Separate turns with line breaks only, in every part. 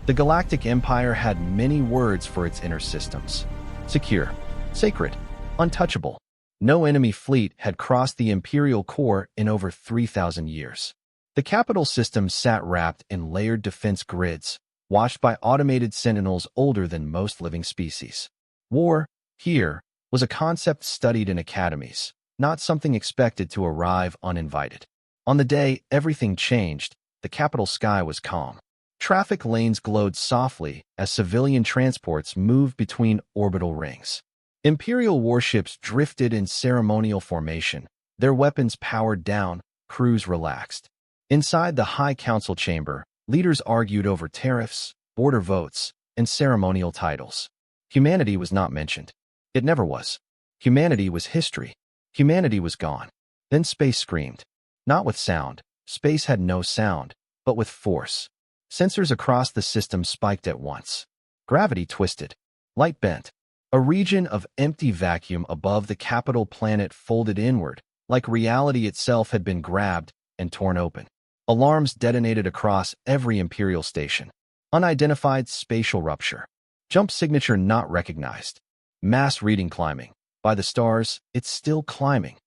The Galactic Empire had many words for its inner systems: secure, sacred, untouchable. No enemy fleet had crossed the Imperial core in over 3,000 years. The capital system sat wrapped in layered defense grids, watched by automated sentinels older than most living species. War, here, was a concept studied in academies, not something expected to arrive uninvited. On the day everything changed, the capital sky was calm. Traffic lanes glowed softly as civilian transports moved between orbital rings. Imperial warships drifted in ceremonial formation, their weapons powered down, crews relaxed. Inside the High Council chamber, leaders argued over tariffs, border votes, and ceremonial titles. Humanity was not mentioned. It never was. Humanity was history. Humanity was gone. Then space screamed. Not with sound. Space had no sound, but with force. Sensors across the system spiked at once. Gravity twisted. Light bent. A region of empty vacuum above the capital planet folded inward, like reality itself had been grabbed and torn open. Alarms detonated across every Imperial station. Unidentified spatial rupture. Jump signature not recognized. Mass reading climbing. By the stars, it's still climbing.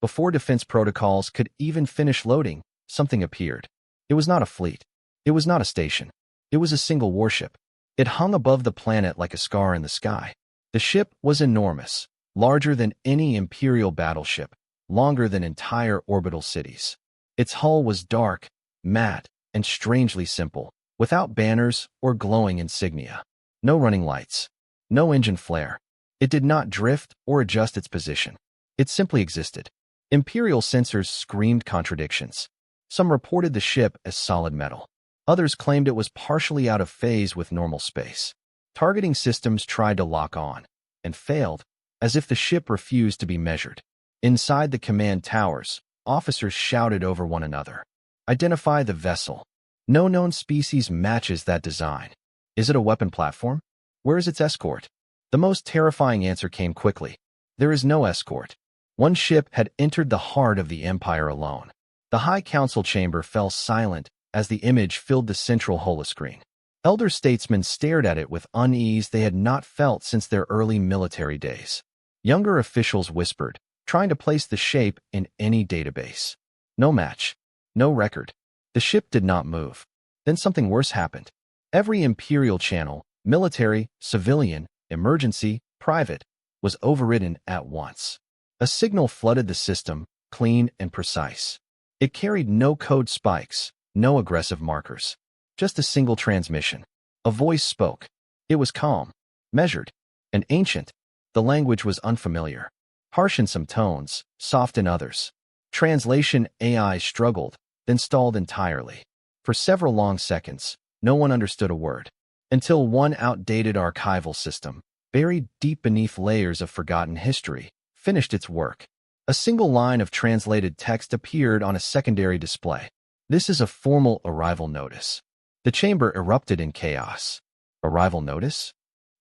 Before defense protocols could even finish loading, something appeared. It was not a fleet. It was not a station. It was a single warship. It hung above the planet like a scar in the sky. The ship was enormous, larger than any Imperial battleship, longer than entire orbital cities. Its hull was dark, matte, and strangely simple, without banners or glowing insignia. No running lights. No engine flare. It did not drift or adjust its position. It simply existed. Imperial sensors screamed contradictions. Some reported the ship as solid metal. Others claimed it was partially out of phase with normal space. Targeting systems tried to lock on, and failed, as if the ship refused to be measured. Inside the command towers, officers shouted over one another. Identify the vessel. No known species matches that design. Is it a weapon platform? Where is its escort? The most terrifying answer came quickly. There is no escort. One ship had entered the heart of the Empire alone. The High Council chamber fell silent as the image filled the central holoscreen. Elder statesmen stared at it with unease they had not felt since their early military days. Younger officials whispered, trying to place the shape in any database. No match. No record. The ship did not move. Then something worse happened. Every Imperial channel, military, civilian, emergency, private, was overridden at once. A signal flooded the system, clean and precise. It carried no code spikes, no aggressive markers. Just a single transmission. A voice spoke. It was calm, measured, and ancient. The language was unfamiliar. Harsh in some tones, soft in others. Translation AI struggled, then stalled entirely. For several long seconds, no one understood a word. Until one outdated archival system, buried deep beneath layers of forgotten history, finished its work. A single line of translated text appeared on a secondary display. This is a formal arrival notice. The chamber erupted in chaos. Arrival notice?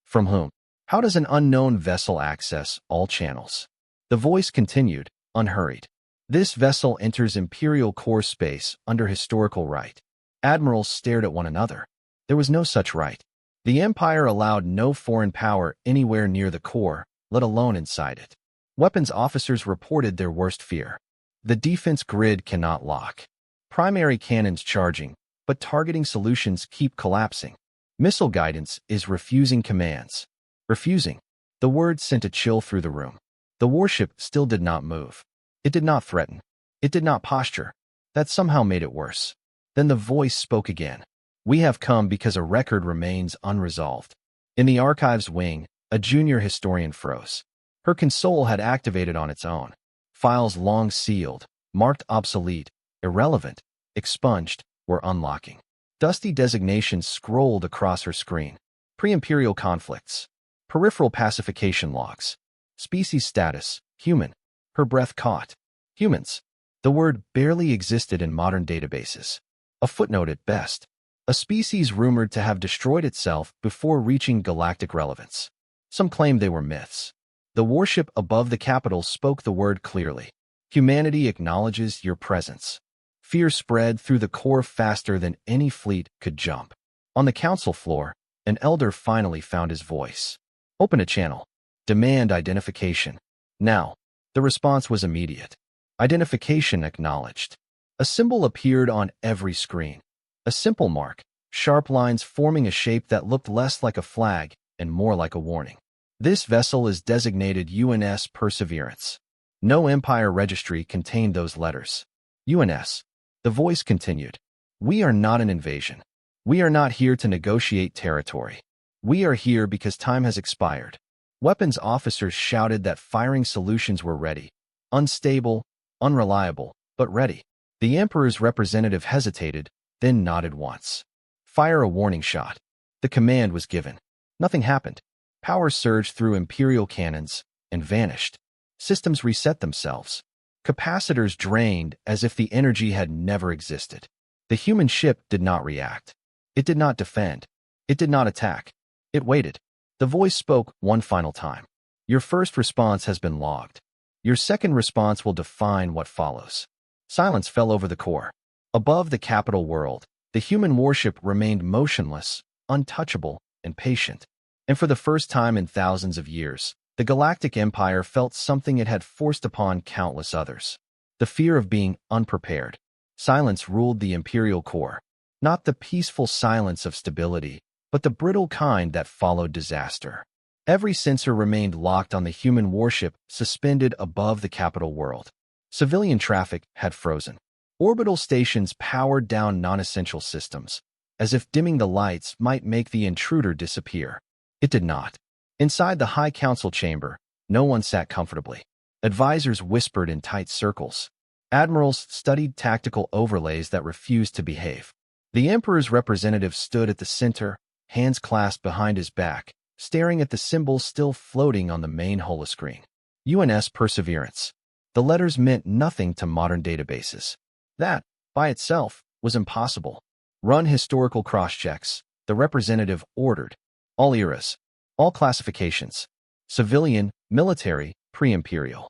From whom? How does an unknown vessel access all channels? The voice continued, unhurried. This vessel enters Imperial core space under historical right. Admirals stared at one another. There was no such right. The Empire allowed no foreign power anywhere near the core, let alone inside it. Weapons officers reported their worst fear. The defense grid cannot lock. Primary cannons charging, but targeting solutions keep collapsing. Missile guidance is refusing commands. Refusing. The word sent a chill through the room. The warship still did not move. It did not threaten. It did not posture. That somehow made it worse. Then the voice spoke again. We have come because a record remains unresolved. In the archives wing, a junior historian froze. Her console had activated on its own. Files long sealed, marked obsolete, irrelevant, expunged, were unlocking. Dusty designations scrolled across her screen. Pre-imperial conflicts. Peripheral pacification logs. Species status, human. Her breath caught. Humans. The word barely existed in modern databases. A footnote at best. A species rumored to have destroyed itself before reaching galactic relevance. Some claimed they were myths. The warship above the capital spoke the word clearly. Humanity acknowledges your presence. Fear spread through the core faster than any fleet could jump. On the council floor, an elder finally found his voice. Open a channel. Demand identification. Now, the response was immediate. Identification acknowledged. A symbol appeared on every screen. A simple mark, sharp lines forming a shape that looked less like a flag and more like a warning. This vessel is designated UNS Perseverance. No Empire registry contained those letters. UNS. The voice continued. We are not an invasion. We are not here to negotiate territory. We are here because time has expired. Weapons officers shouted that firing solutions were ready. Unstable, unreliable, but ready. The Emperor's representative hesitated, then nodded once. Fire a warning shot. The command was given. Nothing happened. Power surged through Imperial cannons and vanished. Systems reset themselves. Capacitors drained as if the energy had never existed. The human ship did not react. It did not defend. It did not attack. It waited. The voice spoke one final time. Your first response has been logged. Your second response will define what follows. Silence fell over the core. Above the capital world, the human warship remained motionless, untouchable, and patient. And for the first time in thousands of years, the Galactic Empire felt something it had forced upon countless others. The fear of being unprepared. Silence ruled the Imperial core. Not the peaceful silence of stability, but the brittle kind that followed disaster. Every sensor remained locked on the human warship suspended above the capital world. Civilian traffic had frozen. Orbital stations powered down non-essential systems, as if dimming the lights might make the intruder disappear. It did not. Inside the High Council chamber, no one sat comfortably. Advisors whispered in tight circles. Admirals studied tactical overlays that refused to behave. The Emperor's representative stood at the center, hands clasped behind his back, staring at the symbols still floating on the main holoscreen. UNS Perseverance. The letters meant nothing to modern databases. That, by itself, was impossible. Run historical cross-checks, the representative ordered. All eras. All classifications. Civilian, military, pre-imperial.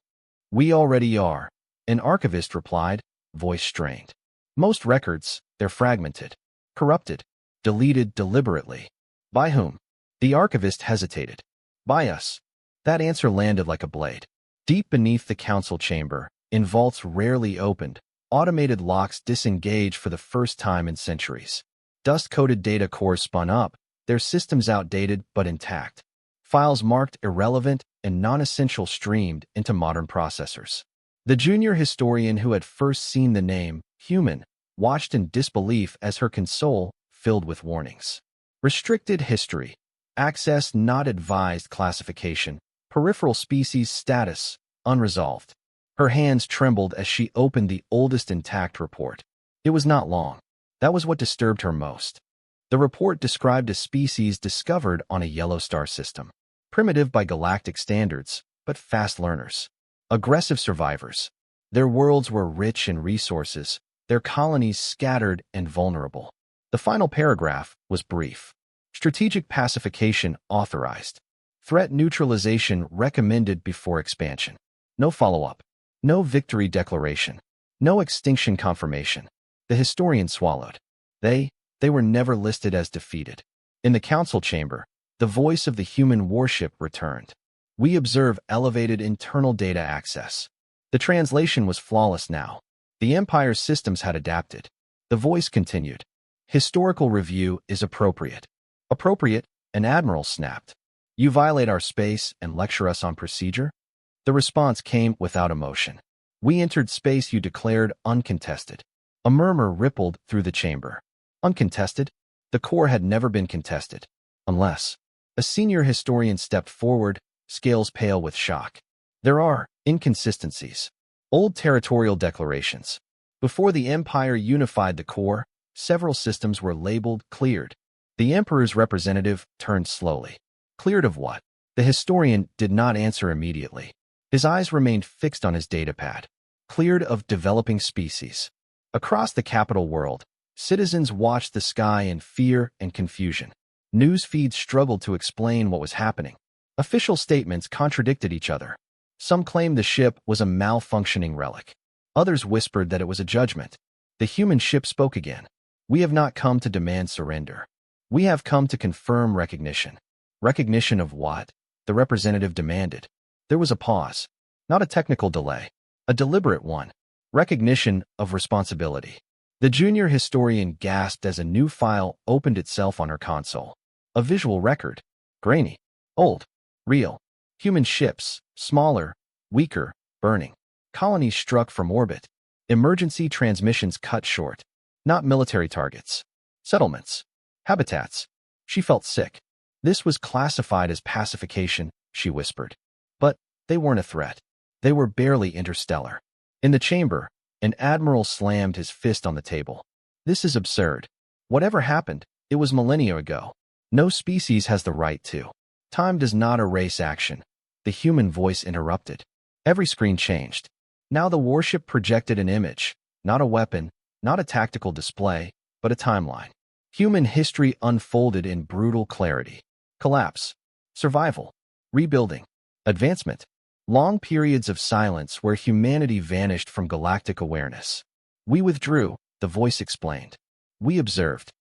We already are, an archivist replied, voice strained. Most records, they're fragmented, corrupted, deleted deliberately. By whom? The archivist hesitated. By us. That answer landed like a blade. Deep beneath the council chamber, in vaults rarely opened, automated locks disengaged for the first time in centuries. Dust-coated data cores spun up, their systems outdated but intact. Files marked irrelevant and non-essential streamed into modern processors. The junior historian who had first seen the name, human, watched in disbelief as her console filled with warnings. Restricted history. Access not advised classification. Peripheral species status, unresolved. Her hands trembled as she opened the oldest intact report. It was not long. That was what disturbed her most. The report described a species discovered on a yellow star system. Primitive by galactic standards, but fast learners. Aggressive survivors. Their worlds were rich in resources, their colonies scattered and vulnerable. The final paragraph was brief. Strategic pacification authorized. Threat neutralization recommended before expansion. No follow-up. No victory declaration. No extinction confirmation. The historian swallowed. They were never listed as defeated. In the council chamber, the voice of the human warship returned. We observe elevated internal data access. The translation was flawless now. The Empire's systems had adapted. The voice continued. Historical review is appropriate. Appropriate, an admiral snapped. You violate our space and lecture us on procedure? The response came without emotion. We entered space you declared uncontested. A murmur rippled through the chamber. Uncontested? The core had never been contested. Unless. A senior historian stepped forward, scales pale with shock. There are inconsistencies. Old territorial declarations. Before the Empire unified the core, several systems were labeled cleared. The Emperor's representative turned slowly. Cleared of what? The historian did not answer immediately. His eyes remained fixed on his datapad. Cleared of developing species. Across the capital world, citizens watched the sky in fear and confusion. News feeds struggled to explain what was happening. Official statements contradicted each other. Some claimed the ship was a malfunctioning relic. Others whispered that it was a judgment. The human ship spoke again. We have not come to demand surrender. We have come to confirm recognition. Recognition of what? The representative demanded. There was a pause. Not a technical delay. A deliberate one. Recognition of responsibility. The junior historian gasped as a new file opened itself on her console. A visual record. Grainy. Old. Real. Human ships. Smaller. Weaker. Burning. Colonies struck from orbit. Emergency transmissions cut short. Not military targets. Settlements. Habitats. She felt sick. This was classified as pacification, she whispered. But they weren't a threat. They were barely interstellar. In the chamber, an admiral slammed his fist on the table. This is absurd. Whatever happened, it was millennia ago. No species has the right to. Time does not erase action. The human voice interrupted. Every screen changed. Now the warship projected an image, not a weapon, not a tactical display, but a timeline. Human history unfolded in brutal clarity. Collapse. Survival. Rebuilding. Advancement. Long periods of silence where humanity vanished from galactic awareness. We withdrew, the voice explained. We observed.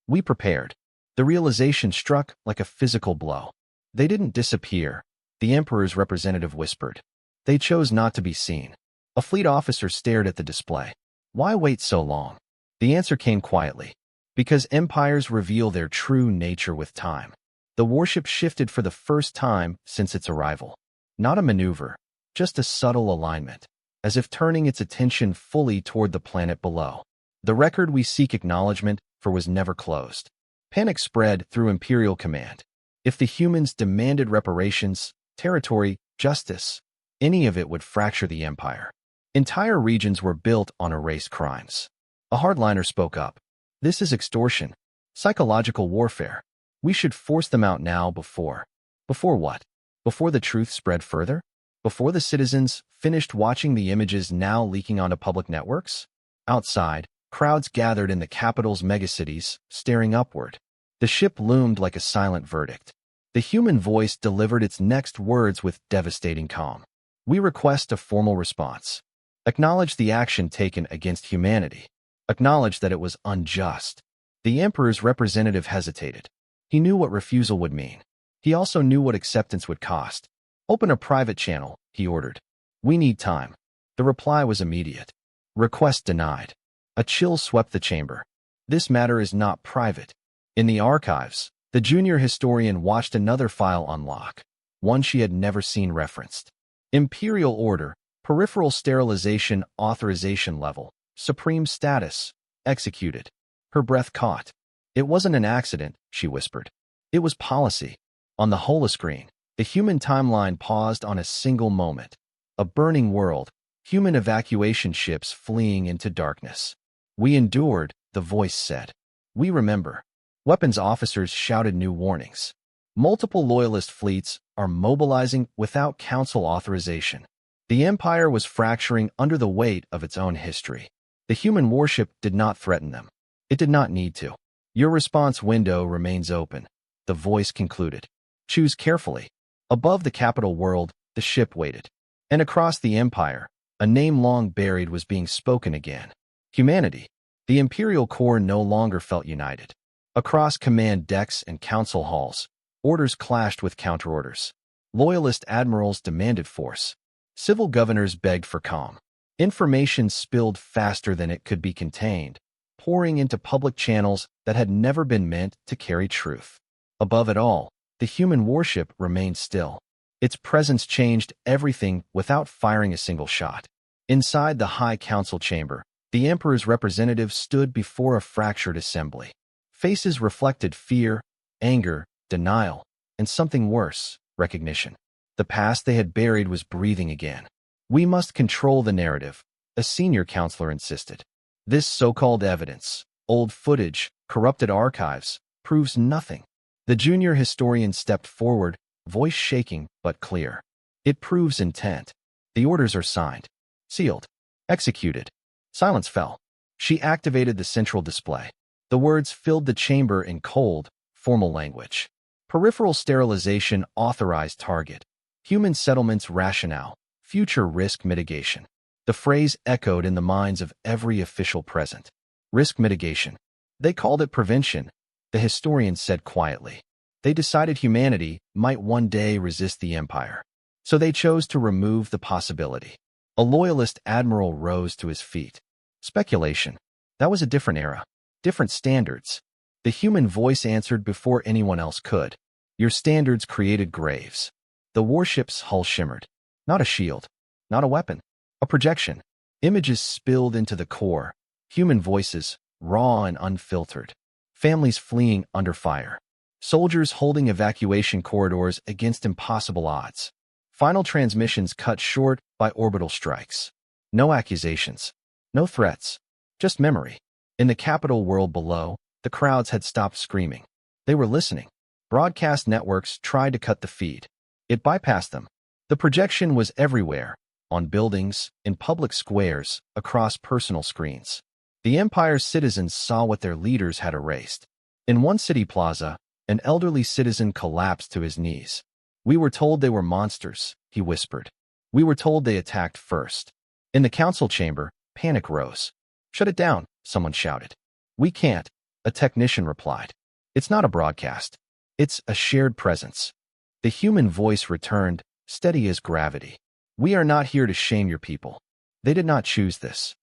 We prepared. The realization struck like a physical blow. They didn't disappear, the Emperor's representative whispered. They chose not to be seen. A fleet officer stared at the display. Why wait so long? The answer came quietly. Because empires reveal their true nature with time. The warship shifted for the first time since its arrival. Not a maneuver, just a subtle alignment, as if turning its attention fully toward the planet below. The record we seek acknowledgement for was never closed. Panic spread through Imperial Command. If the humans demanded reparations, territory, justice, any of it would fracture the Empire. Entire regions were built on erased crimes. A hardliner spoke up. This is extortion. Psychological warfare. We should force them out now before. Before what? Before the truth spread further? Before the citizens finished watching the images now leaking onto public networks? Outside, crowds gathered in the capital's megacities, staring upward. The ship loomed like a silent verdict. The human voice delivered its next words with devastating calm. We request a formal response. Acknowledge the action taken against humanity. Acknowledge that it was unjust. The Emperor's representative hesitated. He knew what refusal would mean. He also knew what acceptance would cost. Open a private channel, he ordered. We need time. The reply was immediate. Request denied. A chill swept the chamber. This matter is not private. In the archives, the junior historian watched another file unlock, one she had never seen referenced. Imperial Order, Peripheral Sterilization Authorization Level, Supreme Status, Executed. Her breath caught. It wasn't an accident, she whispered. It was policy. On the holoscreen, the human timeline paused on a single moment. A burning world, human evacuation ships fleeing into darkness. We endured, the voice said. We remember. Weapons officers shouted new warnings. Multiple loyalist fleets are mobilizing without council authorization. The Empire was fracturing under the weight of its own history. The human warship did not threaten them. It did not need to. Your response window remains open, the voice concluded. Choose carefully. Above the capital world, the ship waited. And across the Empire, a name long buried was being spoken again. Humanity. The Imperial Corps no longer felt united. Across command decks and council halls, orders clashed with counterorders. Loyalist admirals demanded force. Civil governors begged for calm. Information spilled faster than it could be contained, pouring into public channels that had never been meant to carry truth. Above it all, the human warship remained still. Its presence changed everything without firing a single shot. Inside the High Council chamber, the Emperor's representative stood before a fractured assembly. Faces reflected fear, anger, denial, and something worse, recognition. The past they had buried was breathing again. We must control the narrative, a senior counselor insisted. This so-called evidence, old footage, corrupted archives, proves nothing. The junior historian stepped forward, voice shaking but clear. It proves intent. The orders are signed, sealed, executed. Silence fell. She activated the central display. The words filled the chamber in cold, formal language. Peripheral sterilization authorized target. Human settlements rationale. Future risk mitigation. The phrase echoed in the minds of every official present. Risk mitigation. They called it prevention. the historian said quietly. They decided humanity might one day resist the Empire. So they chose to remove the possibility. A loyalist admiral rose to his feet. Speculation. That was a different era. Different standards. The human voice answered before anyone else could. Your standards created graves. The warship's hull shimmered. Not a shield. Not a weapon. A projection. Images spilled into the core. Human voices, raw and unfiltered. Families fleeing under fire. Soldiers holding evacuation corridors against impossible odds. Final transmissions cut short by orbital strikes. No accusations. No threats. Just memory. In the capital world below, the crowds had stopped screaming. They were listening. Broadcast networks tried to cut the feed. It bypassed them. The projection was everywhere, on buildings, in public squares, across personal screens. The Empire's citizens saw what their leaders had erased. In one city plaza, an elderly citizen collapsed to his knees. We were told they were monsters, he whispered. We were told they attacked first. In the council chamber, panic rose. Shut it down, someone shouted. We can't, a technician replied. It's not a broadcast. It's a shared presence. The human voice returned, steady as gravity. We are not here to shame your people. They did not choose this.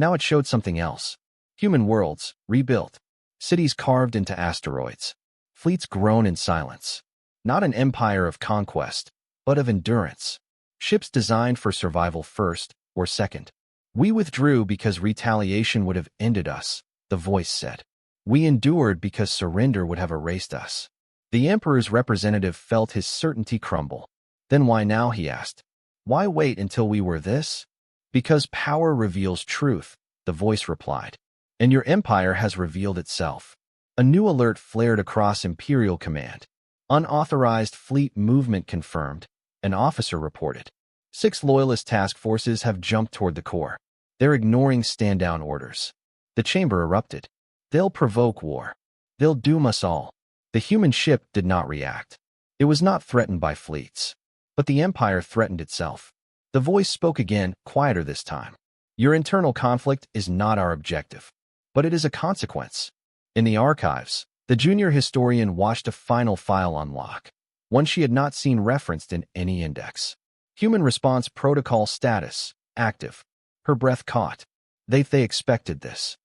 Now it showed something else. Human worlds, rebuilt. Cities carved into asteroids. Fleets grown in silence. Not an empire of conquest, but of endurance. Ships designed for survival first or second. We withdrew because retaliation would have ended us, the voice said. We endured because surrender would have erased us. The Emperor's representative felt his certainty crumble. Then why now, he asked. Why wait until we were this? Because power reveals truth, the voice replied. And your empire has revealed itself. A new alert flared across Imperial Command. Unauthorized fleet movement confirmed, an officer reported. 6 loyalist task forces have jumped toward the core. They're ignoring stand-down orders. The chamber erupted. They'll provoke war. They'll doom us all. The human ship did not react. It was not threatened by fleets. But the Empire threatened itself. The voice spoke again, quieter this time. Your internal conflict is not our objective. But it is a consequence. In the archives, the junior historian watched a final file unlock, one she had not seen referenced in any index. Human response protocol status, active. Her breath caught. They expected this.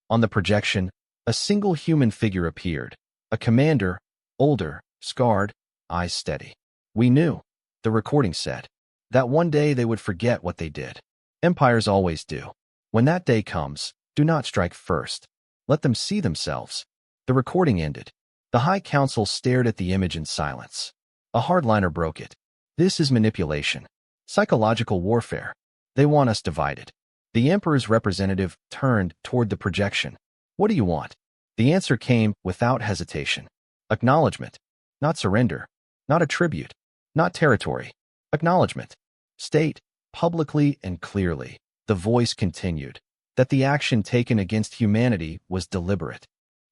On the projection, a single human figure appeared. A commander, older, scarred, eyes steady. We knew, the recording said, that one day they would forget what they did. Empires always do. When that day comes, do not strike first. Let them see themselves. The recording ended. The High Council stared at the image in silence. A hardliner broke it. This is manipulation. Psychological warfare. They want us divided. The Emperor's representative turned toward the projection. What do you want? The answer came without hesitation. Acknowledgement. Not surrender. Not a tribute. Not territory. Acknowledgement. State, publicly and clearly, the voice continued, that the action taken against humanity was deliberate,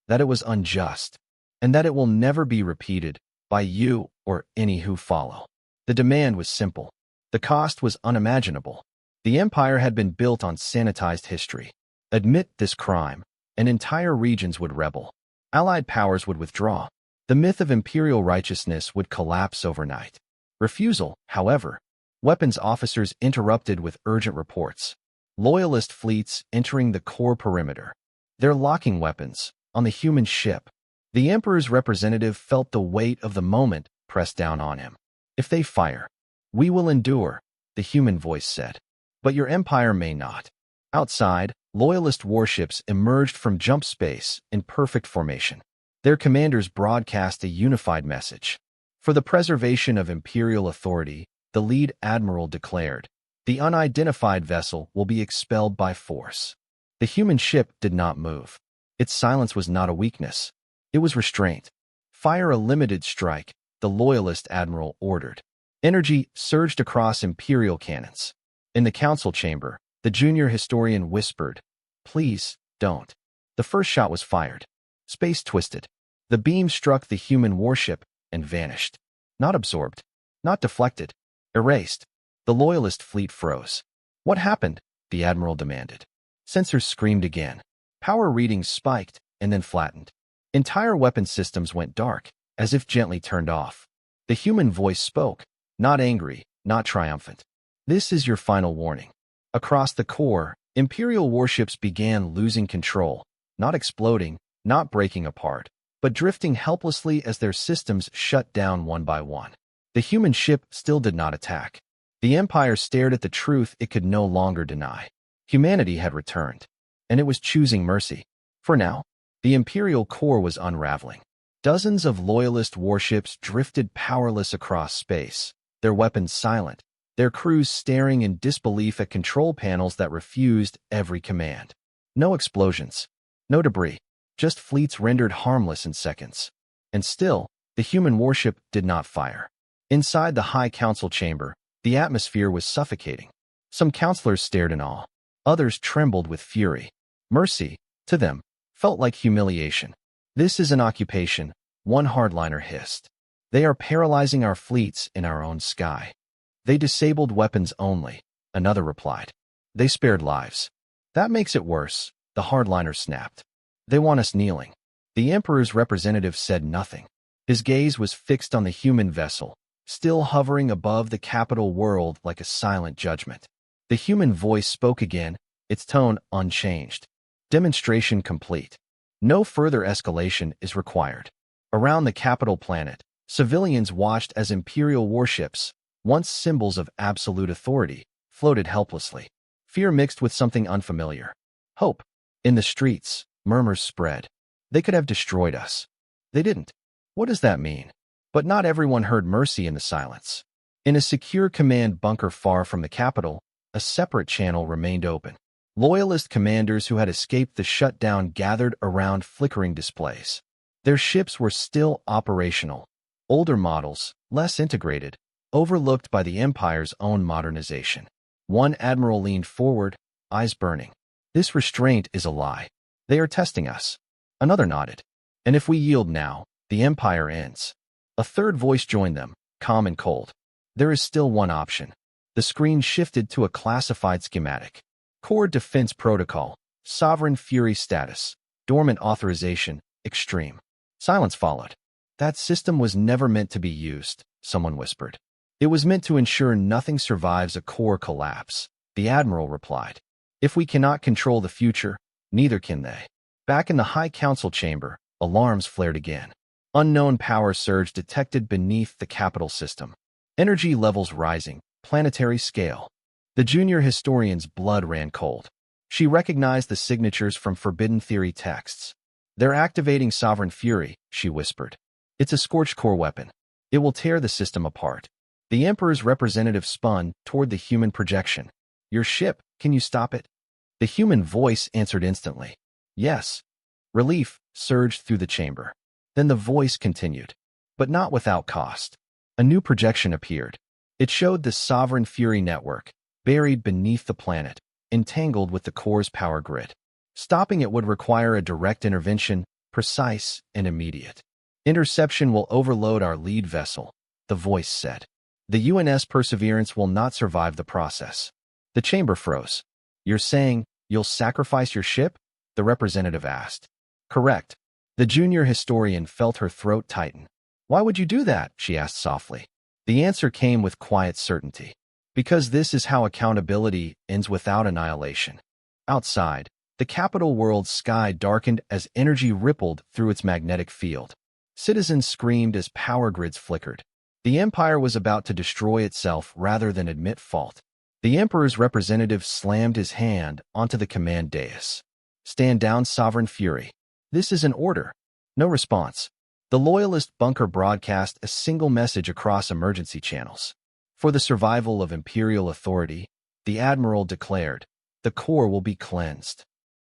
that it was unjust, and that it will never be repeated by you or any who follow. The demand was simple. The cost was unimaginable. The Empire had been built on sanitized history. Admit this crime, and entire regions would rebel. Allied powers would withdraw. The myth of imperial righteousness would collapse overnight. Refusal, however, weapons officers interrupted with urgent reports. Loyalist fleets entering the core perimeter. They're locking weapons on the human ship. The Emperor's representative felt the weight of the moment pressed down on him. If they fire, we will endure, the human voice said. But your empire may not. Outside, loyalist warships emerged from jump space in perfect formation. Their commanders broadcast a unified message. For the preservation of imperial authority, the lead admiral declared, the unidentified vessel will be expelled by force. The human ship did not move. Its silence was not a weakness. It was restraint. Fire a limited strike, the loyalist admiral ordered. Energy surged across imperial cannons. In the council chamber, the junior historian whispered, please, don't. The first shot was fired. Space twisted. The beam struck the human warship and vanished. Not absorbed. Not deflected. Erased. The loyalist fleet froze. What happened? The admiral demanded. Sensors screamed again. Power readings spiked and then flattened. Entire weapon systems went dark, as if gently turned off. The human voice spoke, not angry, not triumphant. This is your final warning. Across the core, Imperial warships began losing control, not exploding, not breaking apart, but drifting helplessly as their systems shut down one by one. The human ship still did not attack. The Empire stared at the truth it could no longer deny. Humanity had returned, and it was choosing mercy. For now, the Imperial core was unraveling. Dozens of loyalist warships drifted powerless across space, their weapons silent, their crews staring in disbelief at control panels that refused every command. No explosions, no debris, just fleets rendered harmless in seconds. And still, the human warship did not fire. Inside the High Council chamber, the atmosphere was suffocating. Some counselors stared in awe. Others trembled with fury. Mercy, to them, felt like humiliation. This is an occupation, one hardliner hissed. They are paralyzing our fleets in our own sky. They disabled weapons only, another replied. They spared lives. That makes it worse, the hardliner snapped. They want us kneeling. The Emperor's representative said nothing. His gaze was fixed on the human vessel, still hovering above the capital world like a silent judgment. The human voice spoke again, its tone unchanged. Demonstration complete. No further escalation is required. Around the capital planet, civilians watched as Imperial warships, once symbols of absolute authority, floated helplessly. Fear mixed with something unfamiliar. Hope. In the streets, murmurs spread. They could have destroyed us. They didn't. What does that mean? But not everyone heard mercy in the silence. In a secure command bunker far from the capital, a separate channel remained open. Loyalist commanders who had escaped the shutdown gathered around flickering displays. Their ships were still operational. Older models, less integrated, overlooked by the Empire's own modernization. One admiral leaned forward, eyes burning. This restraint is a lie. They are testing us. Another nodded. And if we yield now, the Empire ends. A third voice joined them, calm and cold. There is still one option. The screen shifted to a classified schematic. Core Defense Protocol, Sovereign Fury Status, Dormant Authorization, Extreme. Silence followed. That system was never meant to be used, someone whispered. It was meant to ensure nothing survives a core collapse, the Admiral replied. If we cannot control the future, neither can they. Back in the High Council chamber, alarms flared again. Unknown power surge detected beneath the capital system. Energy levels rising, planetary scale. The junior historian's blood ran cold. She recognized the signatures from Forbidden Theory texts. They're activating Sovereign Fury, she whispered. It's a scorched core weapon. It will tear the system apart. The Emperor's representative spun toward the human projection. Your ship, can you stop it? The human voice answered instantly. Yes. Relief surged through the chamber. Then the voice continued. But not without cost. A new projection appeared. It showed the Sovereign Fury network, buried beneath the planet, entangled with the core's power grid. Stopping it would require a direct intervention, precise and immediate. Interception will overload our lead vessel, the voice said. The UNS Perseverance will not survive the process. The chamber froze. You're saying you'll sacrifice your ship? The representative asked. Correct. The junior historian felt her throat tighten. Why would you do that? She asked softly. The answer came with quiet certainty. Because this is how accountability ends without annihilation. Outside, the capital world's sky darkened as energy rippled through its magnetic field. Citizens screamed as power grids flickered. The Empire was about to destroy itself rather than admit fault. The Emperor's representative slammed his hand onto the command dais. Stand down, Sovereign Fury. This is an order. No response. The Loyalist bunker broadcast a single message across emergency channels. For the survival of Imperial authority, the Admiral declared, the core will be cleansed.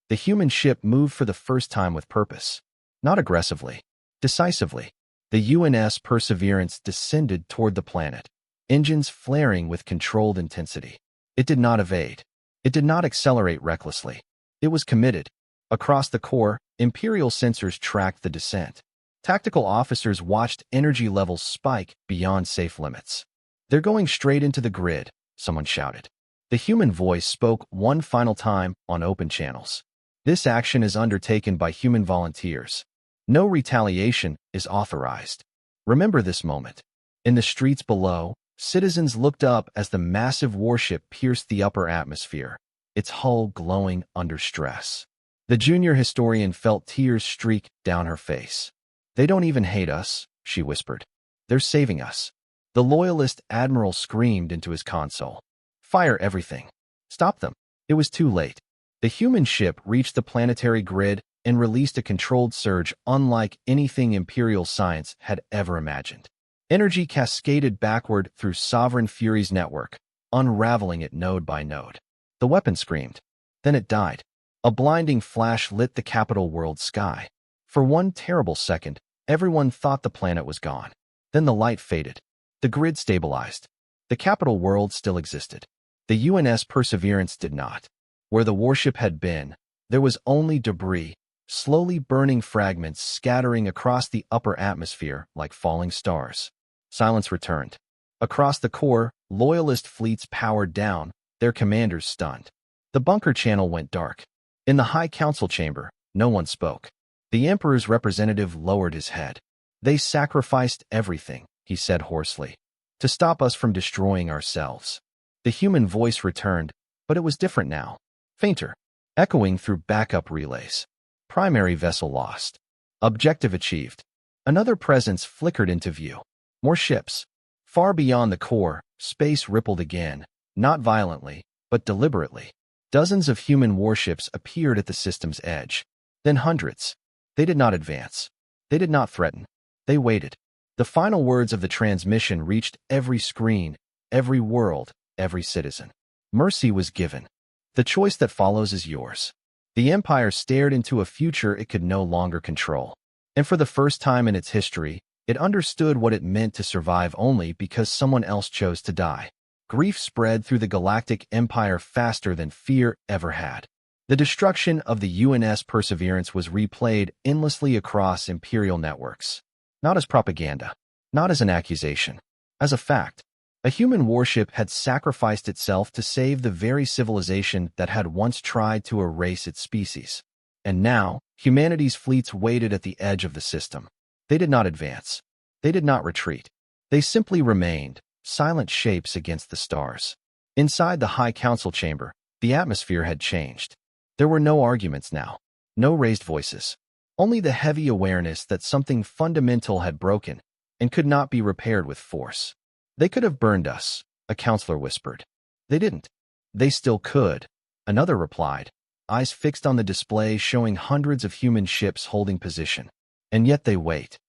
The human ship moved for the first time with purpose. Not aggressively. Decisively. The UNS Perseverance descended toward the planet, engines flaring with controlled intensity. It did not evade. It did not accelerate recklessly. It was committed. Across the core, Imperial sensors tracked the descent. Tactical officers watched energy levels spike beyond safe limits. They're going straight into the grid, someone shouted. The human voice spoke one final time on open channels. This action is undertaken by human volunteers. No retaliation is authorized. Remember this moment. In the streets below, citizens looked up as the massive warship pierced the upper atmosphere, its hull glowing under stress. The junior historian felt tears streak down her face. "They don't even hate us," she whispered. "They're saving us." The loyalist admiral screamed into his console. "Fire everything. Stop them." It was too late. The human ship reached the planetary grid and released a controlled surge unlike anything Imperial science had ever imagined. Energy cascaded backward through Sovereign Fury's network, unraveling it node by node. The weapon screamed. Then it died. A blinding flash lit the capital world sky. For one terrible second, everyone thought the planet was gone. Then the light faded. The grid stabilized. The capital world still existed. The UNS Perseverance did not. Where the warship had been, there was only debris, slowly burning fragments scattering across the upper atmosphere like falling stars. Silence returned. Across the core, loyalist fleets powered down, their commanders stunned. The bunker channel went dark. In the High Council chamber, no one spoke. The Emperor's representative lowered his head. "They sacrificed everything," he said hoarsely, "to stop us from destroying ourselves." The human voice returned, but it was different now. Fainter, echoing through backup relays. Primary vessel lost. Objective achieved. Another presence flickered into view. More ships. Far beyond the core, space rippled again, not violently, but deliberately. Dozens of human warships appeared at the system's edge. Then hundreds. They did not advance. They did not threaten. They waited. The final words of the transmission reached every screen, every world, every citizen. Mercy was given. The choice that follows is yours. The Empire stared into a future it could no longer control. And for the first time in its history, it understood what it meant to survive only because someone else chose to die. Grief spread through the Galactic Empire faster than fear ever had. The destruction of the UNS Perseverance was replayed endlessly across Imperial networks. Not as propaganda, not as an accusation, as a fact. A human warship had sacrificed itself to save the very civilization that had once tried to erase its species. And now, humanity's fleets waited at the edge of the system. They did not advance. They did not retreat. They simply remained, silent shapes against the stars. Inside the High Council chamber, the atmosphere had changed. There were no arguments now, no raised voices, only the heavy awareness that something fundamental had broken and could not be repaired with force. "They could have burned us," a counselor whispered. "They didn't." "They still could," another replied, eyes fixed on the display showing hundreds of human ships holding position. "And yet they wait."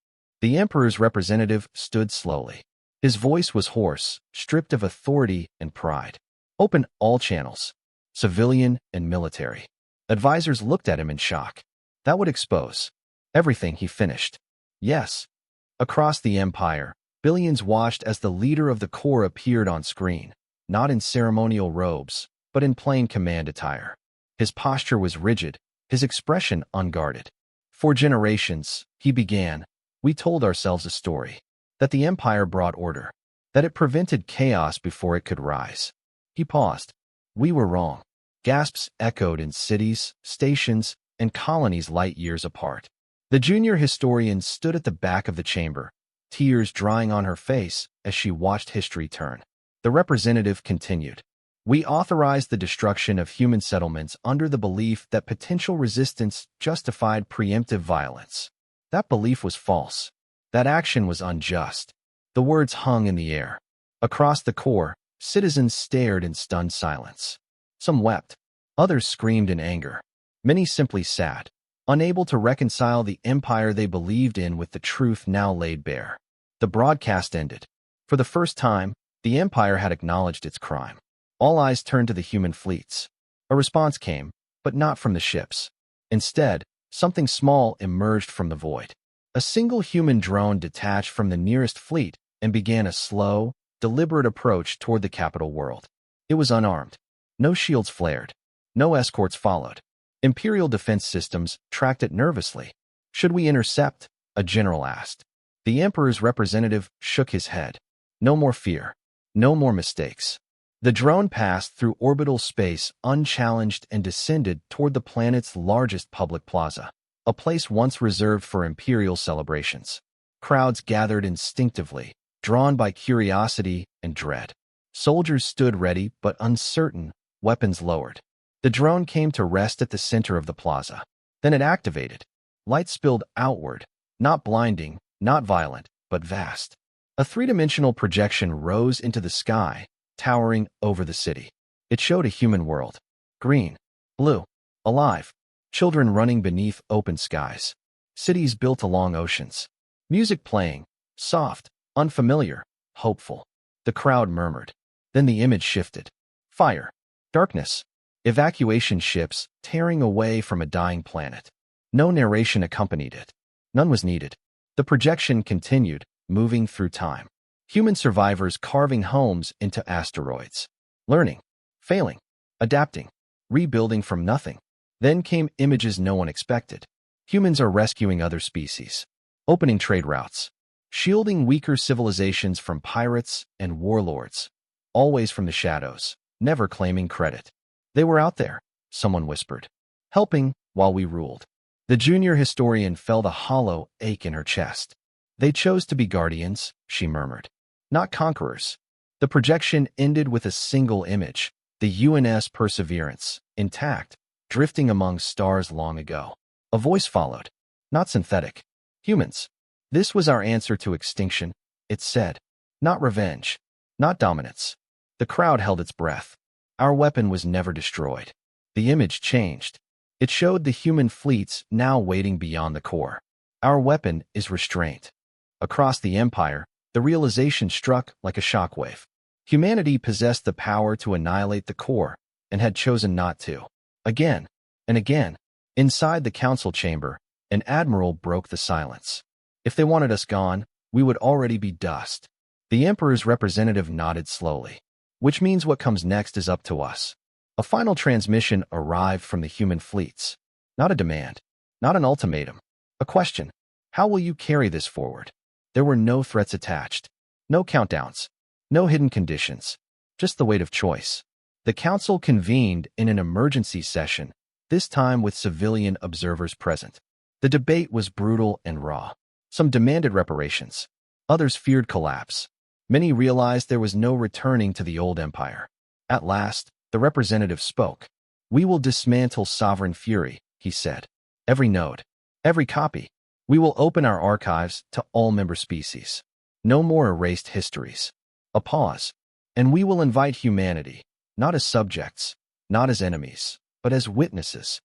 The Emperor's representative stood slowly. His voice was hoarse, stripped of authority and pride. "Open all channels, civilian and military." Advisors looked at him in shock. "That would expose everything," he finished. "Yes." Across the Empire, billions watched as the leader of the core appeared on screen, not in ceremonial robes, but in plain command attire. His posture was rigid, his expression unguarded. "For generations," he began, "we told ourselves a story. That the Empire brought order. That it prevented chaos before it could rise." He paused. "We were wrong." Gasps echoed in cities, stations, and colonies light years apart. The junior historian stood at the back of the chamber, tears drying on her face as she watched history turn. The representative continued. "We authorized the destruction of human settlements under the belief that potential resistance justified preemptive violence. That belief was false. That action was unjust." The words hung in the air. Across the core, citizens stared in stunned silence. Some wept. Others screamed in anger. Many simply sat, unable to reconcile the empire they believed in with the truth now laid bare. The broadcast ended. For the first time, the empire had acknowledged its crime. All eyes turned to the human fleets. A response came, but not from the ships. Instead, something small emerged from the void. A single human drone detached from the nearest fleet and began a slow, deliberate approach toward the capital world. It was unarmed. No shields flared. No escorts followed. Imperial defense systems tracked it nervously. "Should we intercept?" a general asked. The Emperor's representative shook his head. "No more fear. No more mistakes." The drone passed through orbital space unchallenged and descended toward the planet's largest public plaza. a place once reserved for imperial celebrations. Crowds gathered instinctively, drawn by curiosity and dread. Soldiers stood ready but uncertain, weapons lowered. The drone came to rest at the center of the plaza. Then it activated. Light spilled outward, not blinding, not violent, but vast. A three-dimensional projection rose into the sky, towering over the city. It showed a human world. Green, blue, alive. Children running beneath open skies. Cities built along oceans. Music playing, soft, unfamiliar, hopeful. The crowd murmured. Then the image shifted. Fire, darkness, evacuation ships tearing away from a dying planet. No narration accompanied it. None was needed. The projection continued, moving through time. Human survivors carving homes into asteroids. Learning, failing, adapting, rebuilding from nothing. Then came images no one expected. Humans are rescuing other species. Opening trade routes. Shielding weaker civilizations from pirates and warlords. Always from the shadows, never claiming credit. They were out there, someone whispered. Helping while we ruled. The junior historian felt a hollow ache in her chest. They chose to be guardians, she murmured. Not conquerors. The projection ended with a single image, the UNS Perseverance, intact, drifting among stars long ago. A voice followed. Not synthetic. Humans. This was our answer to extinction, it said. Not revenge. Not dominance. The crowd held its breath. Our weapon was never destroyed. The image changed. It showed the human fleets now waiting beyond the core. Our weapon is restraint. Across the Empire, the realization struck like a shockwave. Humanity possessed the power to annihilate the core, and had chosen not to. Again and again, inside the council chamber, an admiral broke the silence. If they wanted us gone, we would already be dust. The Emperor's representative nodded slowly. Which means what comes next is up to us. A final transmission arrived from the human fleets. Not a demand, not an ultimatum. A question. How will you carry this forward? There were no threats attached. No countdowns. No hidden conditions. Just the weight of choice. The council convened in an emergency session, this time with civilian observers present. The debate was brutal and raw. Some demanded reparations. Others feared collapse. Many realized there was no returning to the old empire. At last, the representative spoke. We will dismantle sovereign fury, he said. Every node, every copy. We will open our archives to all member species. No more erased histories. A pause. And we will invite humanity, not as subjects, not as enemies, but as witnesses.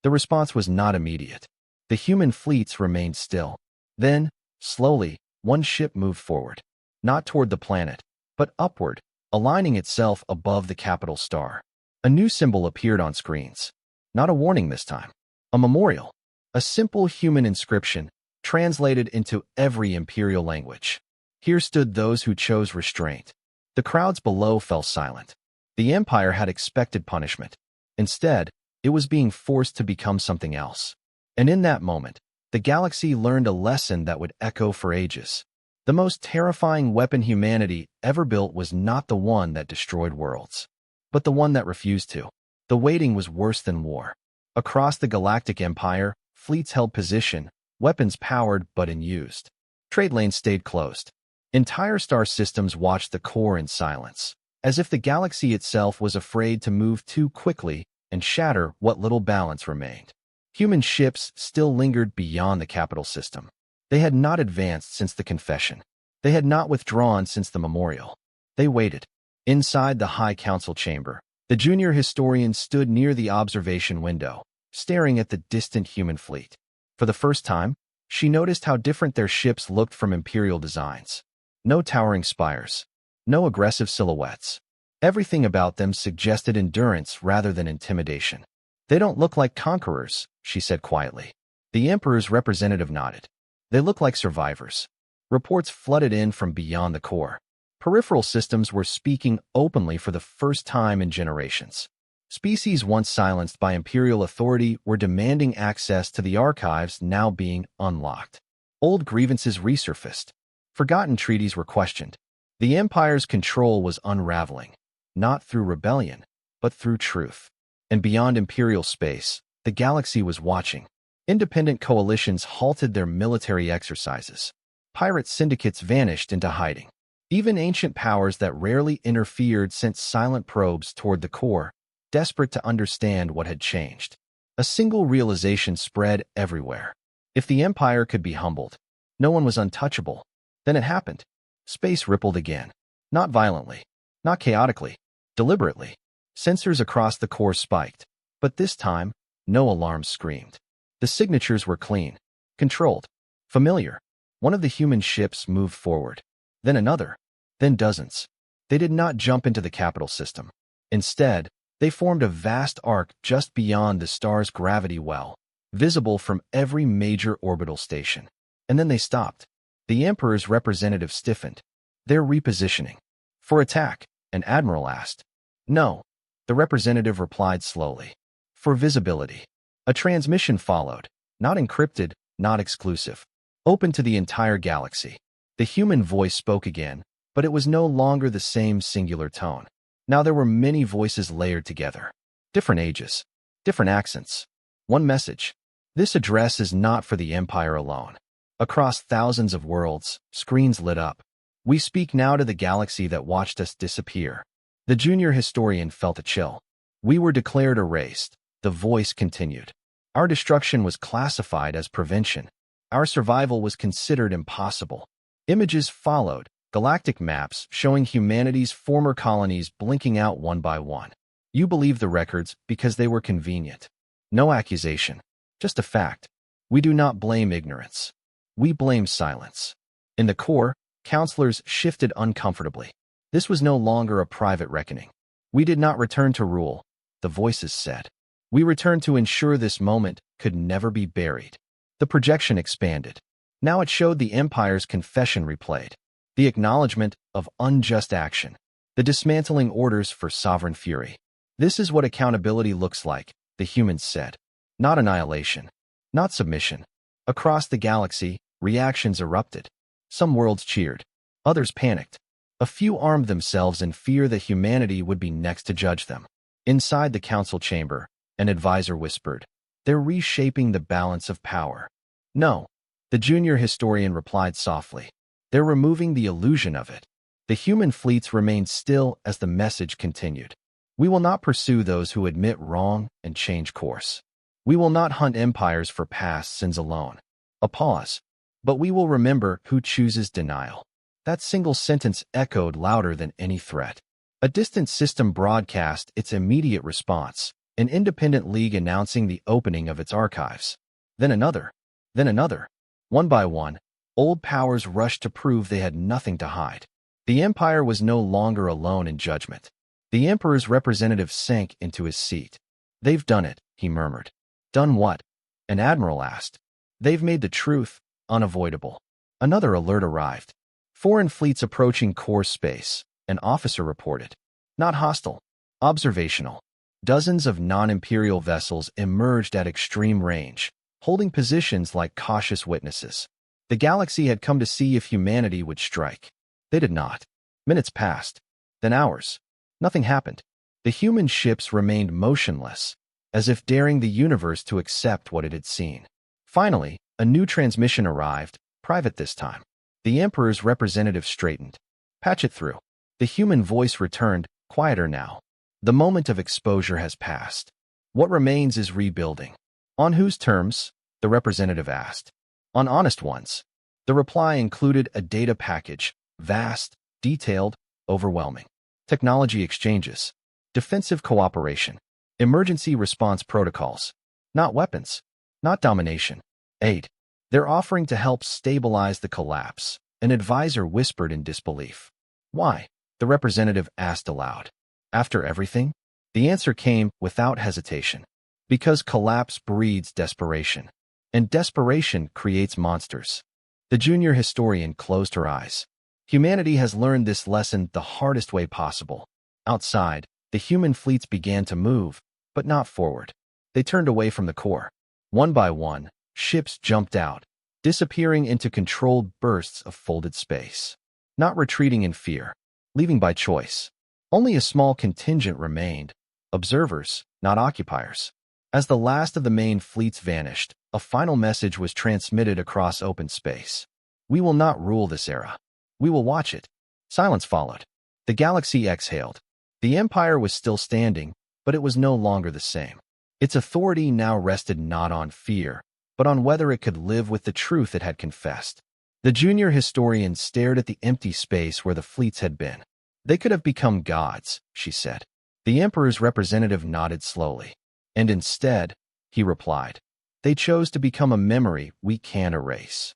The response was not immediate. The human fleets remained still. Then, slowly, one ship moved forward. Not toward the planet, but upward, aligning itself above the capital star. A new symbol appeared on screens. Not a warning this time. A memorial. A simple human inscription, translated into every imperial language. Here stood those who chose restraint. The crowds below fell silent. The Empire had expected punishment. Instead, it was being forced to become something else. And in that moment, the galaxy learned a lesson that would echo for ages. The most terrifying weapon humanity ever built was not the one that destroyed worlds, but the one that refused to. The waiting was worse than war. Across the Galactic Empire, fleets held position, weapons powered but unused. Trade lanes stayed closed. Entire star systems watched the core in silence, as if the galaxy itself was afraid to move too quickly and shatter what little balance remained. Human ships still lingered beyond the capital system. They had not advanced since the confession. They had not withdrawn since the memorial. They waited. Inside the High Council chamber, the junior historian stood near the observation window, staring at the distant human fleet. For the first time, she noticed how different their ships looked from imperial designs. No towering spires. No aggressive silhouettes. Everything about them suggested endurance rather than intimidation. They don't look like conquerors, she said quietly. The Emperor's representative nodded. They look like survivors. Reports flooded in from beyond the core. Peripheral systems were speaking openly for the first time in generations. Species once silenced by imperial authority were demanding access to the archives now being unlocked. Old grievances resurfaced. Forgotten treaties were questioned. The Empire's control was unraveling, not through rebellion, but through truth. And beyond imperial space, the galaxy was watching. Independent coalitions halted their military exercises. Pirate syndicates vanished into hiding. Even ancient powers that rarely interfered sent silent probes toward the core, desperate to understand what had changed. A single realization spread everywhere. If the Empire could be humbled, no one was untouchable. Then it happened. Space rippled again. Not violently, not chaotically, deliberately. Sensors across the core spiked, but this time, no alarms screamed. The signatures were clean, controlled, familiar. One of the human ships moved forward, then another, then dozens. They did not jump into the capital system. Instead, they formed a vast arc just beyond the star's gravity well, visible from every major orbital station. And then they stopped. The Emperor's representative stiffened. They're repositioning. For attack, an admiral asked. No, the representative replied slowly. For visibility. A transmission followed, not encrypted, not exclusive. Open to the entire galaxy. The human voice spoke again, but it was no longer the same singular tone. Now there were many voices layered together. Different ages, different accents. One message. This address is not for the Empire alone. Across thousands of worlds, screens lit up. We speak now to the galaxy that watched us disappear. The junior historian felt a chill. We were declared erased. The voice continued. Our destruction was classified as prevention. Our survival was considered impossible. Images followed, galactic maps showing humanity's former colonies blinking out one by one. You believe the records because they were convenient. No accusation, just a fact. We do not blame ignorance. We blame silence. In the core, counselors shifted uncomfortably. This was no longer a private reckoning. We did not return to rule, the voices said. We returned to ensure this moment could never be buried. The projection expanded. Now it showed the Empire's confession replayed. The acknowledgement of unjust action. The dismantling orders for sovereign fury. This is what accountability looks like, the humans said. Not annihilation. Not submission. Across the galaxy, reactions erupted. Some worlds cheered. Others panicked. A few armed themselves in fear that humanity would be next to judge them. Inside the council chamber, an advisor whispered, "They're reshaping the balance of power." No, the junior historian replied softly. They're removing the illusion of it. The human fleets remained still as the message continued. We will not pursue those who admit wrong and change course. We will not hunt empires for past sins alone. A pause. But we will remember who chooses denial. That single sentence echoed louder than any threat. A distant system broadcast its immediate response, an independent league announcing the opening of its archives. Then another. Then another. One by one, old powers rushed to prove they had nothing to hide. The Empire was no longer alone in judgment. The Emperor's representative sank into his seat. They've done it, he murmured. Done what? An admiral asked. They've made the truth unavoidable. Another alert arrived. Foreign fleets approaching core space, an officer reported. Not hostile, observational. Dozens of non-imperial vessels emerged at extreme range, holding positions like cautious witnesses. The galaxy had come to see if humanity would strike. They did not. Minutes passed. Then hours. Nothing happened. The human ships remained motionless, as if daring the universe to accept what it had seen. Finally, a new transmission arrived, private this time. The Emperor's representative straightened. Patch it through. The human voice returned, quieter now. The moment of exposure has passed. What remains is rebuilding. On whose terms? The representative asked. On honest ones. The reply included a data package, vast, detailed, overwhelming. Technology exchanges. Defensive cooperation. Emergency response protocols. Not weapons. Not domination. Aid. They're offering to help stabilize the collapse, an advisor whispered in disbelief. Why? The representative asked aloud. After everything? The answer came without hesitation. Because collapse breeds desperation. And desperation creates monsters. The junior historian closed her eyes. Humanity has learned this lesson the hardest way possible. Outside, the human fleets began to move, but not forward. They turned away from the core. One by one, ships jumped out, disappearing into controlled bursts of folded space. Not retreating in fear, leaving by choice. Only a small contingent remained, observers, not occupiers. As the last of the main fleets vanished, A final message was transmitted across open space. We will not rule this era. We will watch it. Silence followed. The galaxy exhaled. The Empire was still standing, but it was no longer the same. Its authority now rested not on fear, but on whether it could live with the truth it had confessed. The junior historian stared at the empty space where the fleets had been. They could have become gods, she said. The Emperor's representative nodded slowly. And instead, he replied, they chose to become a memory we can't erase.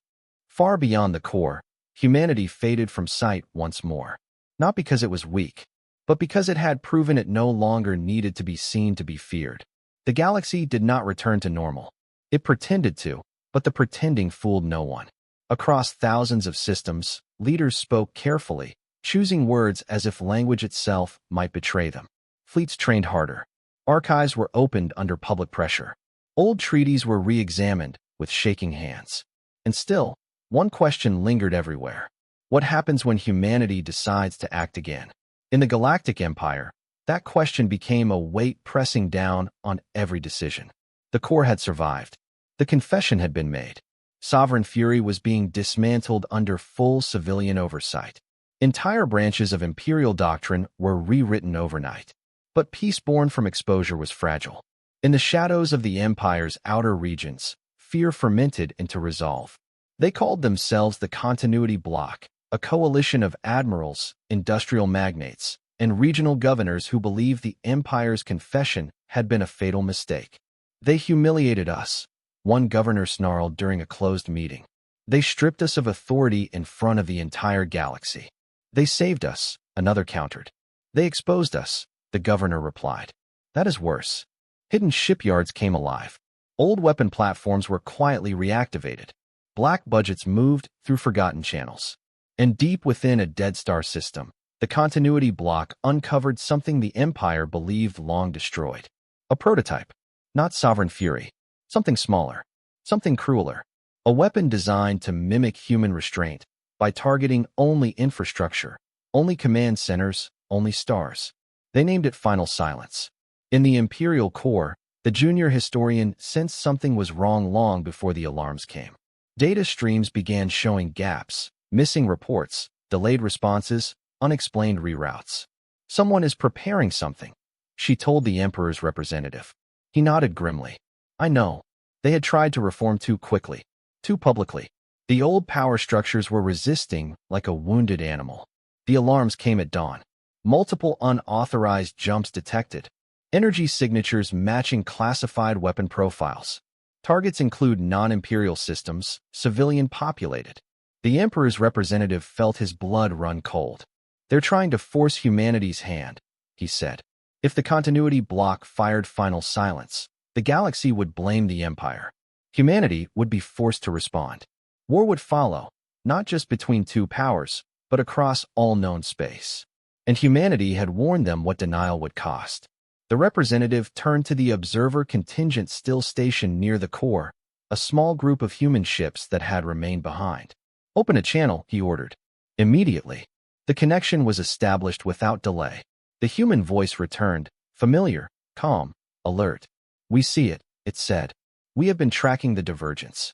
Far beyond the core, humanity faded from sight once more. Not because it was weak, but because it had proven it no longer needed to be seen to be feared. The galaxy did not return to normal. It pretended to, but the pretending fooled no one. Across thousands of systems, leaders spoke carefully, choosing words as if language itself might betray them. Fleets trained harder. Archives were opened under public pressure. Old treaties were re-examined with shaking hands. And still, one question lingered everywhere. What happens when humanity decides to act again? In the Galactic Empire, that question became a weight pressing down on every decision. The core had survived. The confession had been made. Sovereign fury was being dismantled under full civilian oversight. Entire branches of imperial doctrine were rewritten overnight. But peace born from exposure was fragile. In the shadows of the Empire's outer regions, fear fermented into resolve. They called themselves the Continuity Bloc, a coalition of admirals, industrial magnates, and regional governors who believed the Empire's confession had been a fatal mistake. They humiliated us, one governor snarled during a closed meeting. They stripped us of authority in front of the entire galaxy. They saved us, another countered. They exposed us, the governor replied. That is worse. Hidden shipyards came alive. Old weapon platforms were quietly reactivated. Black budgets moved through forgotten channels. And deep within a Dead Star system, the Continuity Bloc uncovered something the Empire believed long destroyed. A prototype. Not sovereign fury. Something smaller. Something crueler. A weapon designed to mimic human restraint by targeting only infrastructure, only command centers, only stars. They named it Final Silence. In the Imperial core, the junior historian sensed something was wrong long before the alarms came. Data streams began showing gaps, missing reports, delayed responses, unexplained reroutes. Someone is preparing something, she told the Emperor's representative. He nodded grimly. I know. They had tried to reform too quickly, too publicly. The old power structures were resisting like a wounded animal. The alarms came at dawn. Multiple unauthorized jumps detected. Energy signatures matching classified weapon profiles. Targets include non-imperial systems, civilian-populated. The Emperor's representative felt his blood run cold. They're trying to force humanity's hand, he said. If the Continuity Bloc fired Final Silence, the galaxy would blame the Empire. Humanity would be forced to respond. War would follow, not just between two powers, but across all known space. And humanity had warned them what denial would cost. The representative turned to the observer contingent still stationed near the core, a small group of human ships that had remained behind. Open a channel, he ordered. Immediately, the connection was established without delay. The human voice returned, familiar, calm, alert. We see it, it said. We have been tracking the divergence.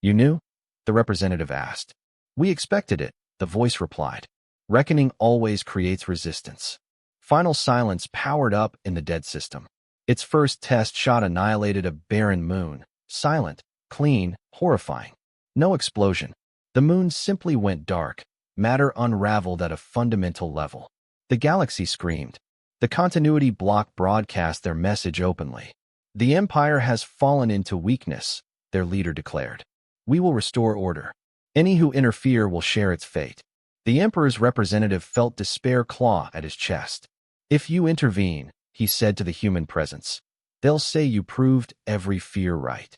You knew? The representative asked. We expected it, the voice replied. Reckoning always creates resistance. Final Silence powered up in the dead system. Its first test shot annihilated a barren moon, silent, clean, horrifying. No explosion. The moon simply went dark, matter unraveled at a fundamental level. The galaxy screamed. The Continuity Bloc broadcast their message openly. The Empire has fallen into weakness, their leader declared. We will restore order. Any who interfere will share its fate. The Emperor's representative felt despair claw at his chest. If you intervene, he said to the human presence, they'll say you proved every fear right.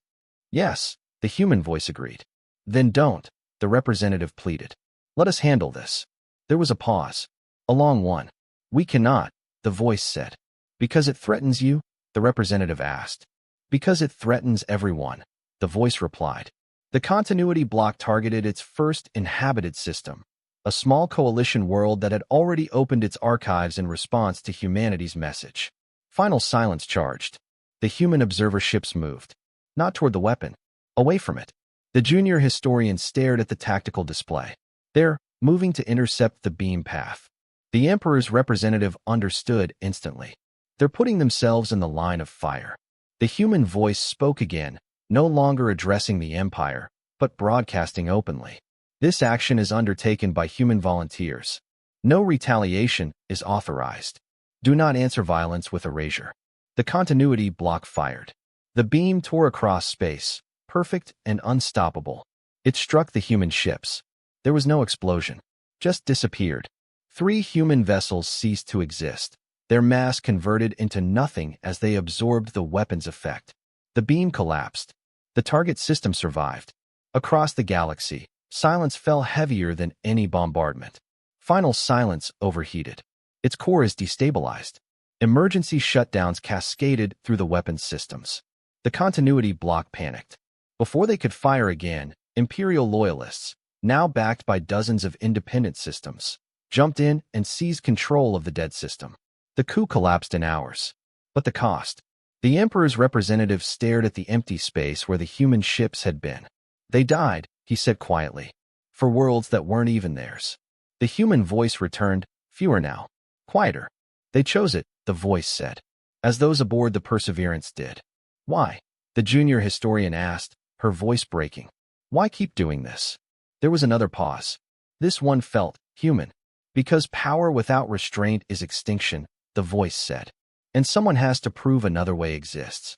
Yes, the human voice agreed. Then don't, the representative pleaded. Let us handle this. There was a pause. A long one. We cannot, the voice said. Because it threatens you? The representative asked. Because it threatens everyone, the voice replied. The Continuity Bloc targeted its first inhabited system, a small coalition world that had already opened its archives in response to humanity's message. Final Silence charged. The human observer ships moved. Not toward the weapon. Away from it. The junior historian stared at the tactical display. They're moving to intercept the beam path. The Emperor's representative understood instantly. They're putting themselves in the line of fire. The human voice spoke again, no longer addressing the Empire, but broadcasting openly. This action is undertaken by human volunteers. No retaliation is authorized. Do not answer violence with erasure. The continuity block fired. The beam tore across space, perfect and unstoppable. It struck the human ships. There was no explosion, just disappeared. 3 human vessels ceased to exist. Their mass converted into nothing as they absorbed the weapon's effect. The beam collapsed. The target system survived. Across the galaxy, silence fell heavier than any bombardment. Final silence overheated. Its core is destabilized. Emergency shutdowns cascaded through the weapons systems. The continuity block panicked. Before they could fire again, Imperial loyalists, now backed by dozens of independent systems, jumped in and seized control of the dead system. The coup collapsed in hours. But the cost? The Emperor's representative stared at the empty space where the human ships had been. They died, he said quietly, for worlds that weren't even theirs. The human voice returned, fewer now, quieter. They chose it, the voice said, as those aboard the Perseverance did. Why? The junior historian asked, her voice breaking. Why keep doing this? There was another pause. This one felt human. Because power without restraint is extinction, the voice said. And someone has to prove another way exists.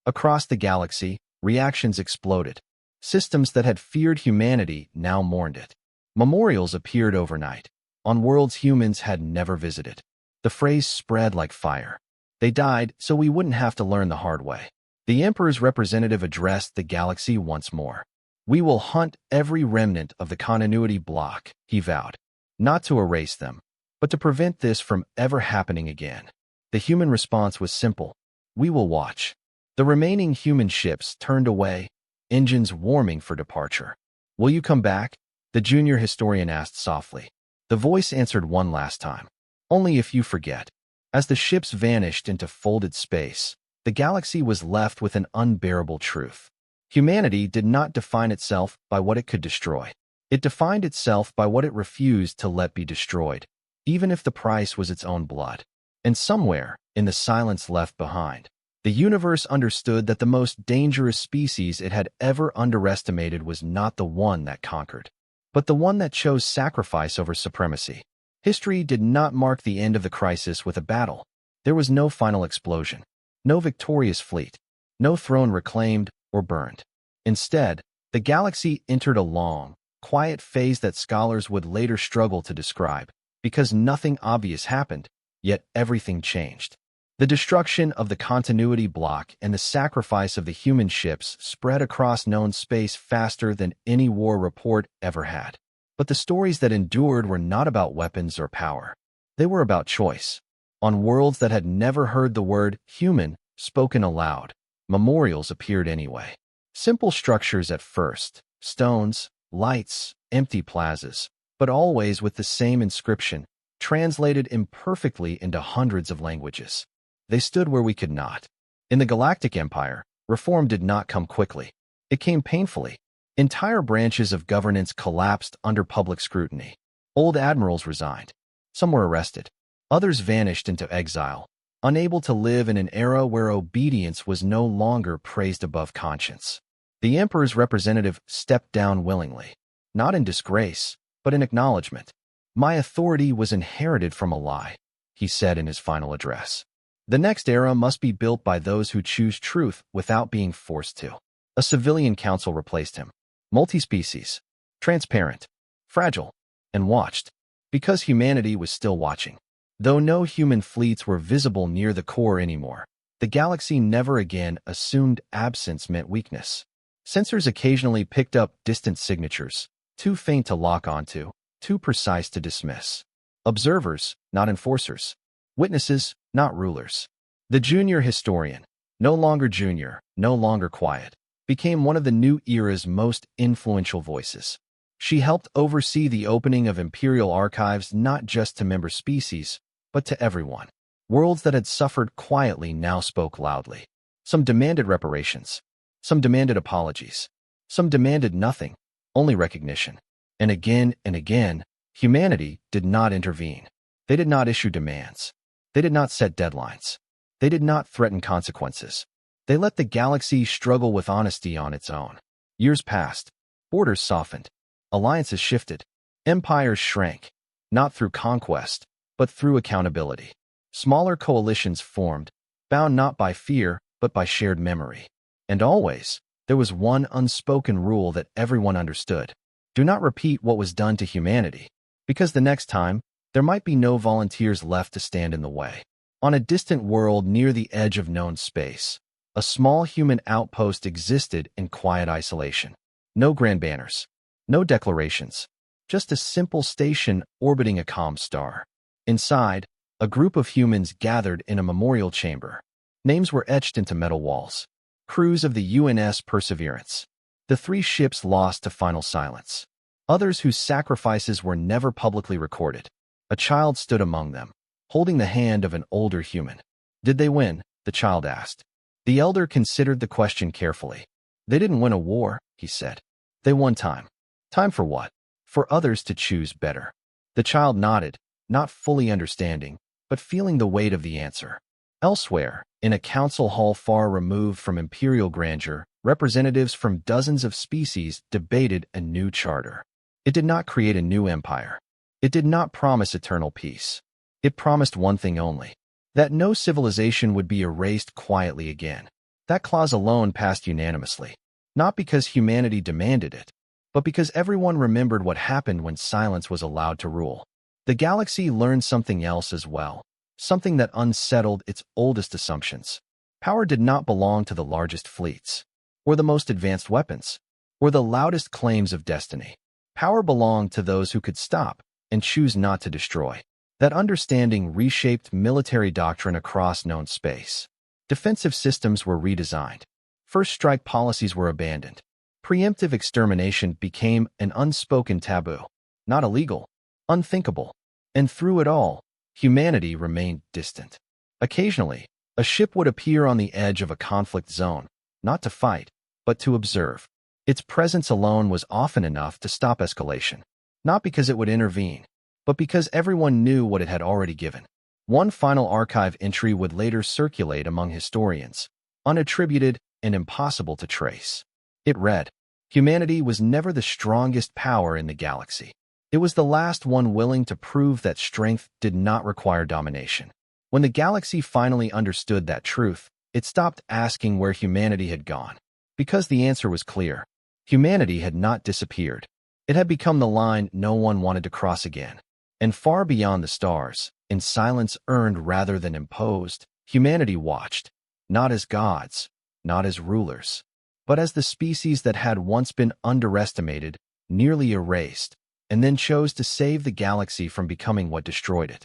Across the galaxy, reactions exploded. Systems that had feared humanity now mourned it. Memorials appeared overnight, on worlds humans had never visited. The phrase spread like fire. They died so we wouldn't have to learn the hard way. The Emperor's representative addressed the galaxy once more. We will hunt every remnant of the continuity block, he vowed. Not to erase them, but to prevent this from ever happening again. The human response was simple. We will watch. The remaining human ships turned away, engines warming for departure. Will you come back? The junior historian asked softly. The voice answered one last time. Only if you forget. As the ships vanished into folded space, the galaxy was left with an unbearable truth. Humanity did not define itself by what it could destroy. It defined itself by what it refused to let be destroyed, even if the price was its own blood. And somewhere, in the silence left behind, the universe understood that the most dangerous species it had ever underestimated was not the one that conquered, but the one that chose sacrifice over supremacy. History did not mark the end of the crisis with a battle. There was no final explosion, no victorious fleet, no throne reclaimed or burned. Instead, the galaxy entered a long, quiet phase that scholars would later struggle to describe, because nothing obvious happened, yet everything changed. The destruction of the continuity block and the sacrifice of the human ships spread across known space faster than any war report ever had. But the stories that endured were not about weapons or power. They were about choice. On worlds that had never heard the word human spoken aloud, memorials appeared anyway. Simple structures at first, stones, lights, empty plazas, but always with the same inscription, translated imperfectly into hundreds of languages. They stood where we could not. In the Galactic Empire, reform did not come quickly. It came painfully. Entire branches of governance collapsed under public scrutiny. Old admirals resigned. Some were arrested. Others vanished into exile, unable to live in an era where obedience was no longer praised above conscience. The Emperor's representative stepped down willingly, not in disgrace, but in acknowledgement. My authority was inherited from a lie, he said in his final address. The next era must be built by those who choose truth without being forced to. A civilian council replaced him. Multi-species, transparent, fragile, and watched, because humanity was still watching. Though no human fleets were visible near the core anymore, the galaxy never again assumed absence meant weakness. Sensors occasionally picked up distant signatures, too faint to lock onto, too precise to dismiss. Observers, not enforcers. Witnesses, not rulers. The junior historian, no longer junior, no longer quiet, became one of the new era's most influential voices. She helped oversee the opening of Imperial archives not just to member species, but to everyone. Worlds that had suffered quietly now spoke loudly. Some demanded reparations. Some demanded apologies. Some demanded nothing, only recognition. And again, humanity did not intervene. They did not issue demands. They did not set deadlines. They did not threaten consequences. They let the galaxy struggle with honesty on its own. Years passed. Borders softened. Alliances shifted. Empires shrank, not through conquest, but through accountability. Smaller coalitions formed, bound not by fear, but by shared memory. And always, there was one unspoken rule that everyone understood. Do not repeat what was done to humanity, because the next time, there might be no volunteers left to stand in the way. On a distant world near the edge of known space, a small human outpost existed in quiet isolation. No grand banners, no declarations, just a simple station orbiting a calm star. Inside, a group of humans gathered in a memorial chamber. Names were etched into metal walls. Crews of the UNS Perseverance. The 3 ships lost to final silence. Others whose sacrifices were never publicly recorded. A child stood among them, holding the hand of an older human. Did they win? The child asked. The elder considered the question carefully. They didn't win a war, he said. They won time. Time for what? For others to choose better. The child nodded, not fully understanding, but feeling the weight of the answer. Elsewhere, in a council hall far removed from imperial grandeur, representatives from dozens of species debated a new charter. It did not create a new empire. It did not promise eternal peace. It promised one thing only, that no civilization would be erased quietly again. That clause alone passed unanimously, not because humanity demanded it, but because everyone remembered what happened when silence was allowed to rule. The galaxy learned something else as well, something that unsettled its oldest assumptions. Power did not belong to the largest fleets, or the most advanced weapons, or the loudest claims of destiny. Power belonged to those who could stop and choose not to destroy. That understanding reshaped military doctrine across known space. Defensive systems were redesigned. First strike policies were abandoned. Preemptive extermination became an unspoken taboo, not illegal, unthinkable. And through it all, humanity remained distant. Occasionally, a ship would appear on the edge of a conflict zone, not to fight, but to observe. Its presence alone was often enough to stop escalation, not because it would intervene, but because everyone knew what it had already given. One final archive entry would later circulate among historians, unattributed and impossible to trace. It read, "Humanity was never the strongest power in the galaxy. It was the last one willing to prove that strength did not require domination." When the galaxy finally understood that truth, it stopped asking where humanity had gone, because the answer was clear. Humanity had not disappeared. It had become the line no one wanted to cross again. And far beyond the stars, in silence earned rather than imposed, humanity watched, not as gods, not as rulers, but as the species that had once been underestimated, nearly erased, and then chose to save the galaxy from becoming what destroyed it.